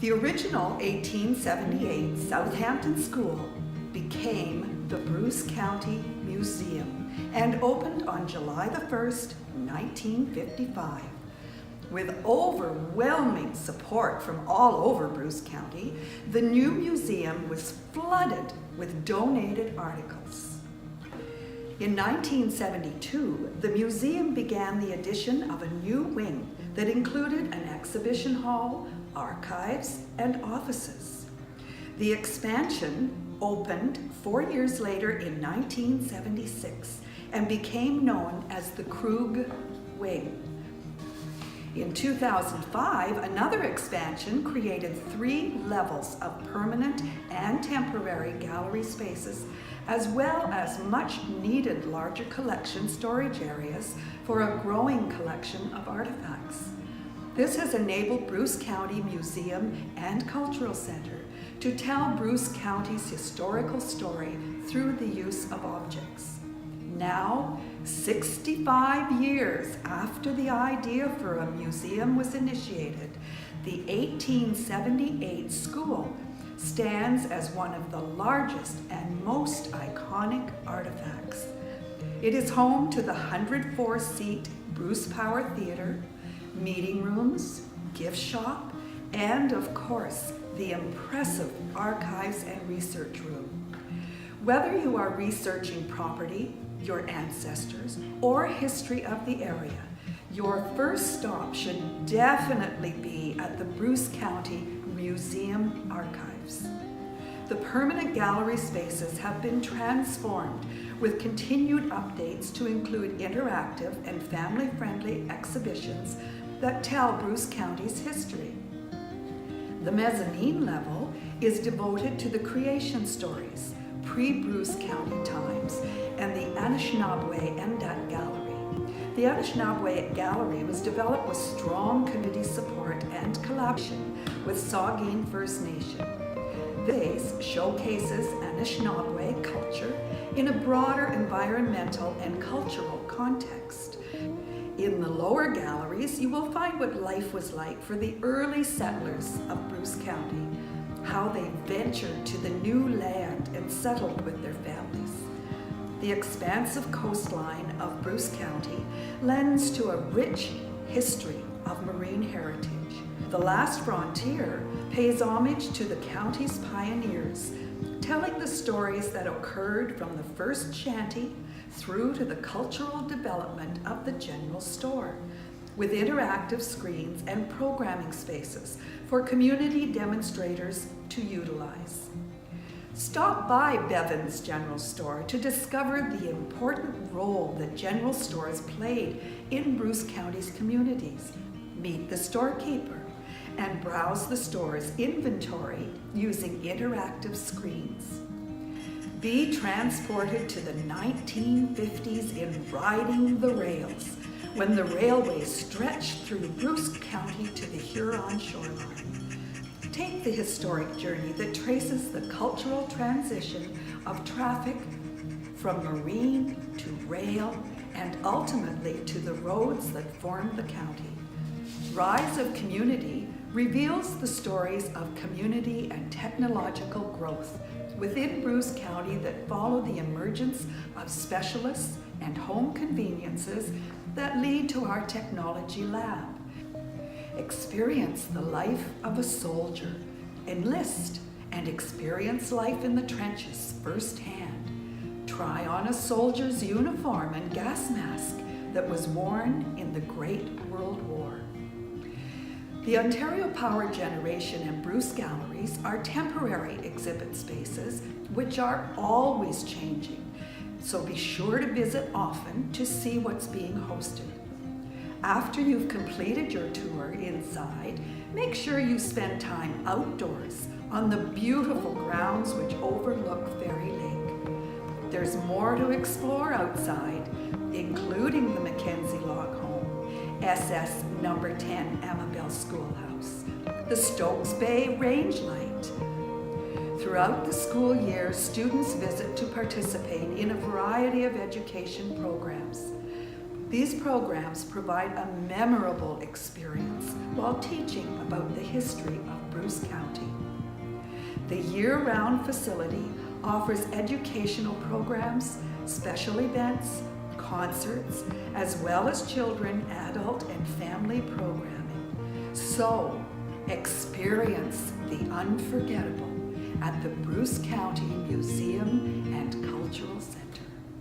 The original 1878 Southampton School became the Bruce County Museum and opened on July the 1st, 1955. With overwhelming support from all over Bruce County, the new museum was flooded with donated articles. In 1972, the museum began the addition of a new wing that included an exhibition hall, archives, and offices. The expansion opened 4 years later in 1976 and became known as the Krug Wing. In 2005, another expansion created 3 levels of permanent and temporary gallery spaces, as well as much needed larger collection storage areas for a growing collection of artifacts. This has enabled Bruce County Museum and Cultural Center to tell Bruce County's historical story through the use of objects. Now, 65 years after the idea for a museum was initiated, the 1878 school stands as one of the largest and most iconic artifacts. It is home to the 104-seat Bruce Power Theater, meeting rooms, gift shop, and of course, the impressive archives and research room. Whether you are researching property, your ancestors, or history of the area, your first stop should definitely be at the Bruce County Museum Archives. The permanent gallery spaces have been transformed with continued updates to include interactive and family-friendly exhibitions that tell Bruce County's history. The mezzanine level is devoted to the creation stories, pre-Bruce County times, and the Anishinaabe Endat Gallery. The Anishinaabe Gallery was developed with strong committee support and collaboration with Saugeen First Nation. This showcases Anishinaabe culture in a broader environmental and cultural context. In the lower galleries, you will find what life was like for the early settlers of Bruce County, how they ventured to the new land and settled with their families. The expansive coastline of Bruce County lends to a rich history of marine heritage. The Last Frontier pays homage to the county's pioneers, telling the stories that occurred from the first shanty through to the cultural development of the general store, with interactive screens and programming spaces for community demonstrators to utilize. Stop by Bevan's General Store to discover the important role that general stores played in Bruce County's communities. Meet the storekeeper and browse the store's inventory using interactive screens. Be transported to the 1950s in Riding the Rails, when the railway stretched through Bruce County to the Huron shoreline. Take the historic journey that traces the cultural transition of traffic from marine to rail and ultimately to the roads that form the county. Rise of Community reveals the stories of community and technological growth within Bruce County that follow the emergence of specialists and home conveniences that lead to our technology lab. Experience the life of a soldier, enlist, and experience life in the trenches firsthand. Try on a soldier's uniform and gas mask that was worn in the Great World War. The Ontario Power Generation and Bruce Galleries are temporary exhibit spaces which are always changing, so be sure to visit often to see what's being hosted. After you've completed your tour inside, make sure you spend time outdoors on the beautiful grounds which overlook Fairy Lake. There's more to explore outside, including the Mackenzie Log Home, SS number 10 Amabel Schoolhouse, the Stokes Bay Range Light. Throughout the school year, students visit to participate in a variety of education programs. These programs provide a memorable experience while teaching about the history of Bruce County. The year-round facility offers educational programs, special events, concerts, as well as children, adult, and family programming. So, experience the unforgettable at the Bruce County Museum and Cultural Center.